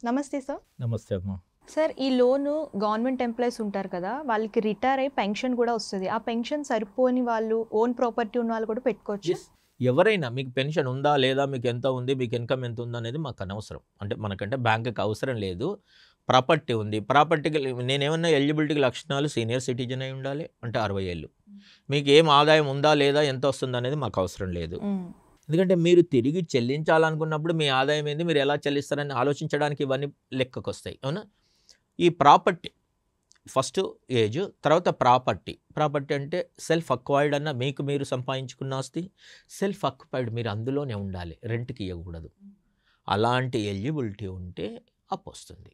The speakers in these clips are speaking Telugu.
నమస్తే సార్. నమస్తే అమ్మా. సార్, ఈ లోను గవర్నమెంట్ ఎంప్లాయీస్ ఉంటారు కదా, వాళ్ళకి రిటైర్ అయ్యి పెన్షన్ కూడా వస్తుంది. ఆ పెన్షన్ సరిపోని వాళ్ళు, ఓన్ ప్రాపర్టీ ఉన్న వాళ్ళు కూడా పెట్టుకోవచ్చు. ఎవరైనా మీకు పెన్షన్ ఉందా లేదా, మీకు ఎంత ఉంది, మీకు ఇన్కమ్ ఎంత ఉంది అనేది మాకు అనవసరం. అంటే మనకంటే బ్యాంకుకి అవసరం లేదు. ప్రాపర్టీ ఉంది, ప్రాపర్టీకి నేనేమన్నా ఎలిజిబిలిటీకి లక్షణాలు సీనియర్ సిటిజన్ అయి ఉండాలి, అంటే 60 ఏళ్ళు. మీకు ఏం ఆదాయం ఉందా లేదా, ఎంత వస్తుంది అనేది మాకు అవసరం లేదు. ఎందుకంటే మీరు తిరిగి చెల్లించాలనుకున్నప్పుడు మీ ఆదాయం ఏంది, మీరు ఎలా చెల్లిస్తారని ఆలోచించడానికి ఇవన్నీ లెక్కకు వస్తాయి. అవునా? ఈ ప్రాపర్టీ ఫస్ట్ ఏజ్, తర్వాత ప్రాపర్టీ అంటే సెల్ఫ్ అక్వైర్డ్ అన్న మీకు మీరు సంపాదించుకున్న ఆస్తి, సెల్ఫ్ అక్యుపైడ్ మీరు అందులోనే ఉండాలి, రెంట్కి ఇవ్వకూడదు. అలాంటి ఎలిజిబిలిటీ ఉంటే అప్పు వస్తుంది.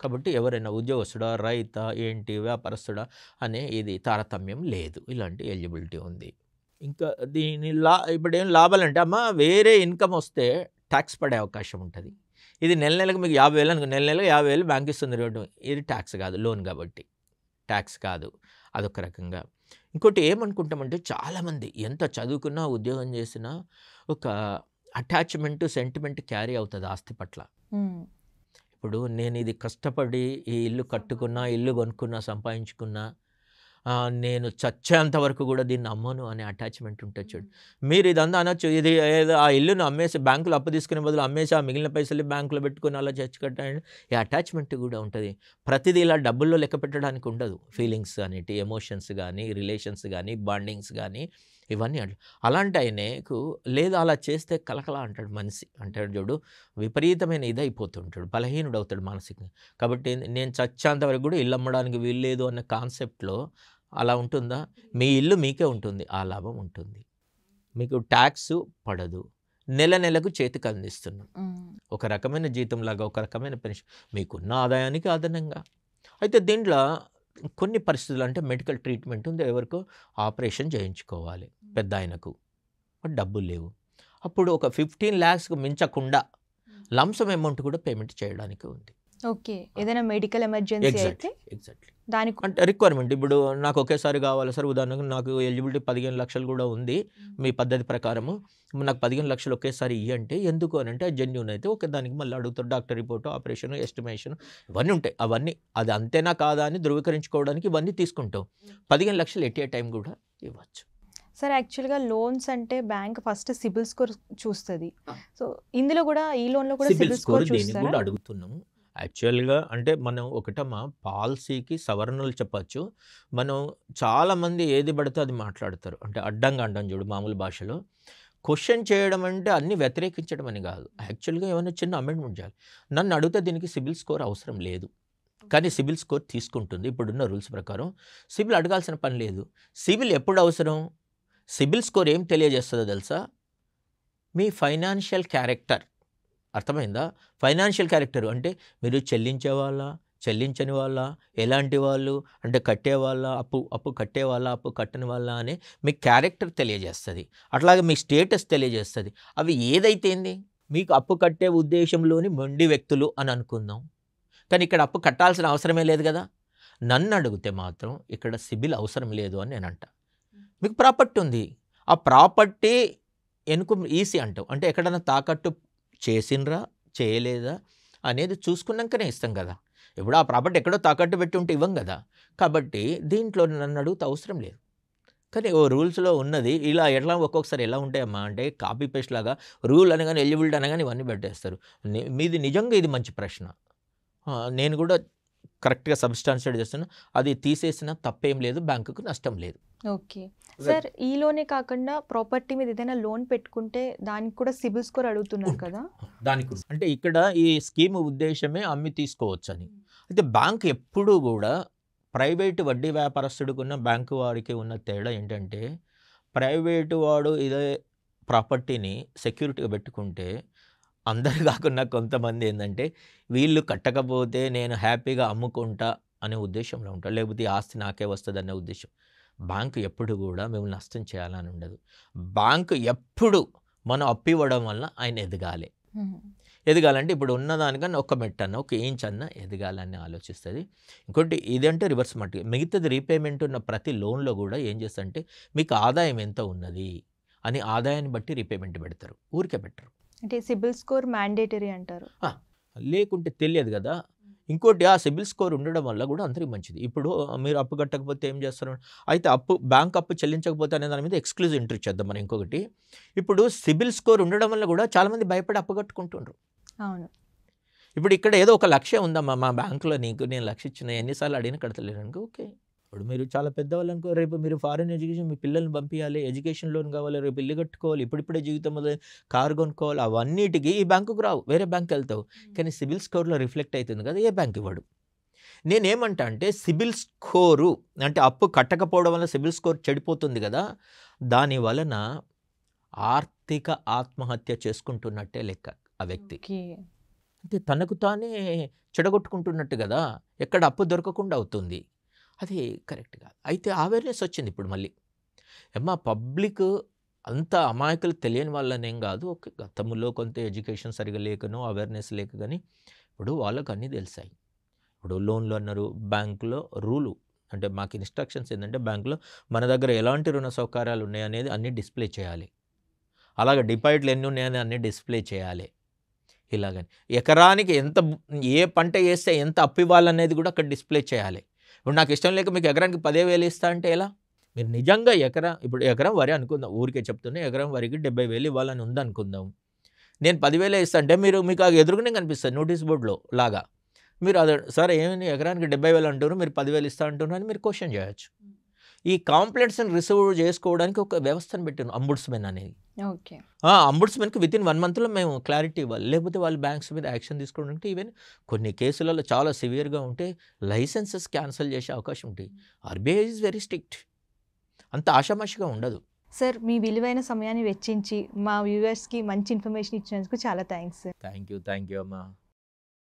కాబట్టి ఎవరైనా ఉద్యోగస్తుడా, రైతా, ఏంటి వ్యాపారస్తుడా అనే ఇది తారతమ్యం లేదు, ఇలాంటి ఎలిజిబిలిటీ ఉంది. ఇంకా దీని ఇప్పుడు ఏం లాభాలంటే అమ్మ, వేరే ఇన్కమ్ వస్తే ట్యాక్స్ పడే అవకాశం ఉంటుంది. ఇది నెలకు మీకు 50,000 అనుకో, నెలకు 50,000 బ్యాంక్ ఇస్తుంది రేటు. ఇది ట్యాక్స్ కాదు, లోన్ కాబట్టి ట్యాక్స్ కాదు. అదొక రకంగా. ఇంకోటి ఏమనుకుంటామంటే చాలామంది ఎంత చదువుకున్నా, ఉద్యోగం చేసినా ఒక అటాచ్మెంట్, సెంటిమెంట్ క్యారీ అవుతుంది ఆస్తి పట్ల. ఇప్పుడు నేను ఇది కష్టపడి ఈ ఇల్లు కట్టుకున్నా, ఇల్లు కొనుక్కున్నా, సంపాదించుకున్నా, నేను చచ్చేంత వరకు కూడా దీన్ని అమ్మను అనే అటాచ్మెంట్ ఉంటుంది. చూడు, మీరు ఇదంతా అనొచ్చు, ఇది ఏదో ఆ ఇల్లును అమ్మేసి బ్యాంకులో అప్పు తీసుకునే బదులు అమ్మేసి ఆ మిగిలిన పైసలు బ్యాంకులో పెట్టుకుని అలా చచ్చి కట్టండి. ఈ అటాచ్మెంట్ కూడా ఉంటుంది. ప్రతిదీ ఇలా డబ్బుల్లో లెక్క పెట్టడానికి ఉండదు. ఫీలింగ్స్ అనేటి, ఎమోషన్స్ కానీ, రిలేషన్స్ కానీ, బాండింగ్స్ కానీ, ఇవన్నీ అట్లా. అలాంటి ఆయనకు లేదు, అలా చేస్తే కలకల అంటాడు మనిషి. అంటాడు చూడు, విపరీతమైన ఇది అయిపోతుంటాడు, బలహీనుడు అవుతాడు మానసికంగా. కాబట్టి నేను చచ్చేంత వరకు కూడా ఇల్లు అమ్మడానికి వీల్లేదు అన్న కాన్సెప్ట్లో అలా ఉంటుందా? మీ ఇల్లు మీకే ఉంటుంది, ఆ లాభం ఉంటుంది. మీకు ట్యాక్స్ పడదు, నెలకు చేతికి అందిస్తున్నాం. ఒక రకమైన జీతంలాగా, ఒక రకమైన పెన్షన్, మీకున్న ఆదాయానికి అదనంగా. అయితే దీంట్లో కొన్ని పరిస్థితులు, అంటే మెడికల్ ట్రీట్మెంట్ ఉంది, ఎవరికో ఆపరేషన్ చేయించుకోవాలి, పెద్ద ఆయనకు డబ్బులు లేవు, అప్పుడు ఒక 15 lakhs మించకుండా లంసమ్ అమౌంట్ కూడా పేమెంట్ చేయడానికి ఉంది. ఓకే, ఏదైనా మెడికల్ ఎమర్జెన్సీ అయితే ఎగ్జాక్ట్లీ దానికి అంటే రిక్వైర్మెంట్. ఇప్పుడు నాకు ఒకేసారి కావాలి సార్, ఉదాహరణకు నాకు ఎలిజిబిలిటీ 15 లక్షలు కూడా ఉంది మీ పద్ధతి ప్రకారము, నాకు 15 లక్షలు ఒకేసారి ఇవ్వంటే ఎందుకు అని అంటే జెన్యూన్ అయితే ఓకే, దానికి మళ్ళీ అడుగుతారు డాక్టర్ రిపోర్టు, ఆపరేషన్, ఎస్టిమేషన్, ఇవన్నీ ఉంటాయి. అవన్నీ అది అంతేనా కాదా అని ధృవీకరించుకోవడానికి ఇవన్నీ తీసుకుంటాం. 15 లక్షలు ఎట్ ఏ టైం కూడా ఇవ్వచ్చు. సార్, యాక్చువల్గా లోన్స్ అంటే బ్యాంక్ ఫస్ట్ సిబిల్ స్కోర్ చూస్తుంది. సో ఇందులో కూడా, ఈ లోన్లో కూడా సిబిల్ స్కోర్ దీనికి కూడా అడుగుతున్నాము. యాక్చువల్గా అంటే మనం ఒకటమ్మా, పాలసీకి సవరణలు చెప్పచ్చు. మనం చాలామంది ఏది పడితే అది మాట్లాడతారు, అంటే అడ్డంగా అంటాం చూడు మామూలు భాషలో. క్వశ్చన్ చేయడం అంటే అన్నీ వ్యతిరేకించడం అని కాదు, యాక్చువల్గా ఏమైనా చిన్న అమెండ్మెంట్ చేయాలి. నన్ను అడిగితే దీనికి సిబిల్ స్కోర్ అవసరం లేదు, కానీ సిబిల్ స్కోర్ తీసుకుంటుంది. ఇప్పుడున్న రూల్స్ ప్రకారం సిబిల్ అడగాల్సిన పని లేదు. సిబిల్ ఎప్పుడు అవసరం? సిబిల్ స్కోర్ ఏం తెలియజేస్తుందో తెలుసా? మీ ఫైనాన్షియల్ క్యారెక్టర్. అర్థమైందా? ఫైనాన్షియల్ క్యారెక్టర్ అంటే మీరు చెల్లించే వాళ్ళ, చెల్లించని వాళ్ళ, ఎలాంటి వాళ్ళు, అంటే కట్టేవాళ్ళ, అప్పు కట్టేవాళ్ళ, అప్పు కట్టని వాళ్ళ అని మీ క్యారెక్టర్ తెలియజేస్తుంది. అట్లాగే మీ స్టేటస్ తెలియజేస్తుంది. అవి ఏదైతే ఏంది, మీకు అప్పు కట్టే ఉద్దేశంలోని మొండి వ్యక్తులు అని అనుకుందాం, కానీ ఇక్కడ అప్పు కట్టాల్సిన అవసరమే లేదు కదా. నన్ను అడిగితే మాత్రం ఇక్కడ సిబిల్ అవసరం లేదు అని నేను అంట. మీకు ప్రాపర్టీ ఉంది, ఆ ప్రాపర్టీ ఎనుకు ఈసీ అంటావు, అంటే ఎక్కడన్నా తాకట్టు చేసినరా చేయలేదా అనేది చూసుకున్నాకనే ఇస్తాం కదా. ఇప్పుడు ఆ ప్రాపర్టీ ఎక్కడో తాకట్టు పెట్టి ఉంటే ఇవ్వం కదా. కాబట్టి దీంట్లో నన్ను అడిగితే అవసరం లేదు. కానీ ఓ రూల్స్లో ఉన్నది ఇలా. ఎట్లా ఒక్కొక్కసారి ఎలా ఉంటాయమ్మా అంటే కాపీ పేస్ట్ లాగా, రూల్ అనగానే ఎలిజిబిలిటీ అనగానే ఇవన్నీ పెట్టేస్తారు. మీది నిజంగా ఇది మంచి ప్రశ్న, నేను కూడా కరెక్ట్గా సబ్స్టాన్షియేట్ చేస్తున్నా. అది తీసేసినా తప్పేం లేదు, బ్యాంకుకు నష్టం లేదు. ఓకే సార్, ఈ లోనే కాకుండా ప్రాపర్టీ మీద ఏదైనా లోన్ పెట్టుకుంటే దానికి కూడా సిబిల్ స్కోర్ అడుగుతున్నారు కదా. దానికి అంటే ఇక్కడ ఈ స్కీమ్ ఉద్దేశమే అమ్మి తీసుకోవచ్చని. అయితే బ్యాంక్ ఎప్పుడూ కూడా ప్రైవేటు వడ్డీ వ్యాపారస్తుడికున్న బ్యాంకు వారికి ఉన్న తేడా ఏంటంటే, ప్రైవేటు వాడు ఇదే ప్రాపర్టీని సెక్యూరిటీగా పెట్టుకుంటే అందరు కాకుండా కొంతమంది ఏంటంటే, వీళ్ళు కట్టకపోతే నేను హ్యాపీగా అమ్ముకుంటా అనే ఉద్దేశంలో ఉంటారు, లేకపోతే ఈ ఆస్తి నాకే వస్తుంది అనే ఉద్దేశం. బ్యాంకు ఎప్పుడు కూడా మిమ్మల్ని నష్టం చేయాలని ఉండదు. బ్యాంకు ఎప్పుడు మనం అప్పు ఇవ్వడం వల్ల ఆయన ఎదగాలంటే ఇప్పుడు ఉన్నదానికన్నా ఒక మెట్టన్న, ఒక ఇంచ్ అన్న ఎదగాలని ఆలోచిస్తుంది. ఇంకోటి ఇదంటే రివర్స్ మట్టి, మిగతాది రీపేమెంట్ ఉన్న ప్రతి లోన్లో కూడా ఏం చేస్తారంటే మీకు ఆదాయం ఎంత ఉన్నది అని ఆదాయాన్ని బట్టి రీపేమెంట్ పెడతారు, ఊరికే పెట్టరు. అంటే సిబిల్ స్కోర్ మ్యాండేటరీ అంటారు. లేకుంటే తెలియదు కదా. ఇంకోటి ఆ సిబిల్ స్కోర్ ఉండడం వల్ల కూడా అందరికి మంచిది. ఇప్పుడు మీరు అప్పు కట్టకపోతే ఏం చేస్తారు? అయితే బ్యాంక్ అప్పు చెల్లించకపోతే అనే దాని మీద ఎక్స్క్లూజివ్ ఎంట్రీ చేద్దాం మనం. ఇంకొకటి, ఇప్పుడు సిబిల్ స్కోర్ ఉండడం వల్ల కూడా చాలామంది భయపడి అప్పు కట్టుకుంటుండ్రు. అవును. ఇప్పుడు ఇక్కడ ఏదో ఒక లక్ష్యం ఉందమ్మా, మా బ్యాంకులో నీకు నేను లక్ష ఇచ్చిన, ఎన్నిసార్లు అడిగినా కడతలేరు అనుకో, ఓకే. ఇప్పుడు మీరు చాలా పెద్దవాళ్ళు అనుకో, రేపు మీరు ఫారెన్ ఎడ్యుకేషన్ మీ పిల్లల్ని పంపించాలి, ఎడ్యుకేషన్ లోన్ కావాలి, రేపు ఇల్లు కట్టుకోవాలి, ఇప్పుడిప్పుడే జీవితం మొదలు కారు కొనుక్కోవాలి, అవన్నిటికీ ఈ బ్యాంకుకు రావు, వేరే బ్యాంక్ వెళ్తావు. కానీ సిబిల్ స్కోర్లో రిఫ్లెక్ట్ అవుతుంది కదా, ఏ బ్యాంక్ ఇవ్వడు. నేనేమంటా అంటే సిబిల్ స్కోరు అంటే అప్పు కట్టకపోవడం వల్ల సిబిల్ స్కోర్ చెడిపోతుంది కదా, దాని వలన ఆర్థిక ఆత్మహత్య చేసుకుంటున్నట్టే లెక్క ఆ వ్యక్తి. అంటే తనకు తానే చెడగొట్టుకుంటున్నట్టు కదా, ఎక్కడ అప్పు దొరకకుండా అవుతుంది. అది కరెక్ట్ కాదు. అయితే అవేర్నెస్ వచ్చింది ఇప్పుడు మళ్ళీ. ఏమ్మా పబ్లిక్ అంత అమాయకులు తెలియని వాళ్ళనేం కాదు, ఓకే, గతంలో కొంత ఎడ్యుకేషన్ సరిగా లేకనో అవేర్నెస్ లేక, కానీ ఇప్పుడు వాళ్ళకు అన్నీ తెలిసాయి. ఇప్పుడు లోన్లు అన్నారు, బ్యాంకులో రూలు అంటే మాకు ఇన్స్ట్రక్షన్స్ ఏంటంటే బ్యాంకులో మన దగ్గర ఎలాంటి రుణ సౌకర్యాలు ఉన్నాయనేది అన్నీ డిస్ప్లే చేయాలి, అలాగే డిపాజిట్లు ఎన్ని ఉన్నాయని అన్నీ డిస్ప్లే చేయాలి. ఇలాగని ఎకరానికి ఏ పంట వేస్తే ఎంత అప్పు ఇవ్వాలనేది కూడా అక్కడ డిస్ప్లే చేయాలి. ఇప్పుడు నాకు ఇష్టం లేక మీకు ఎకరానికి 10,000 ఇస్తా అంటే ఎలా? మీరు నిజంగా ఇప్పుడు ఎకరం వరి అనుకుందాం, ఊరికే చెప్తున్నా, ఎకరం వరికి 70,000 ఇవ్వాలని ఉందనుకుందాం. నేను 10,000 ఇస్తా అంటే మీకు ఎదురుగానే కనిపిస్తుంది నోటీస్ బోర్డులో లాగా. మీరు అదే సరే ఏమైనా ఎకరానికి 70,000 అంటున్నారు, మీరు 10,000 ఇస్తా అంటున్నారు అని మీరు క్వశ్చన్ చేయొచ్చు. ఈ కంప్లైంట్స్ని రిసీవ్ చేసుకోవడానికి ఒక వ్యవస్థను పెట్టాను, అంబుడ్స్మెన్ అనేది. ఓకే. అంబుడ్స్మెన్కి వితిన్ 1 monthలో మేము క్లారిటీ ఇవ్వాలి, లేకపోతే వాళ్ళు బ్యాంక్స్ మీద యాక్షన్ తీసుకోవడానికి ఈవెన్ కొన్ని కేసులలో చాలా సివియర్గా ఉంటే లైసెన్సెస్ క్యాన్సిల్ చేసే అవకాశం ఉంటుంది. ఆర్బీఐ ఈజ్ వెరీ స్ట్రిక్ట్, అంత ఆషామాషిగా ఉండదు. సార్, మీ విలువైన సమయాన్ని వెచ్చించి మా వ్యూవర్స్కి మంచి ఇన్ఫర్మేషన్ ఇచ్చినందుకు చాలా థ్యాంక్స్. థ్యాంక్ యూ అమ్మా.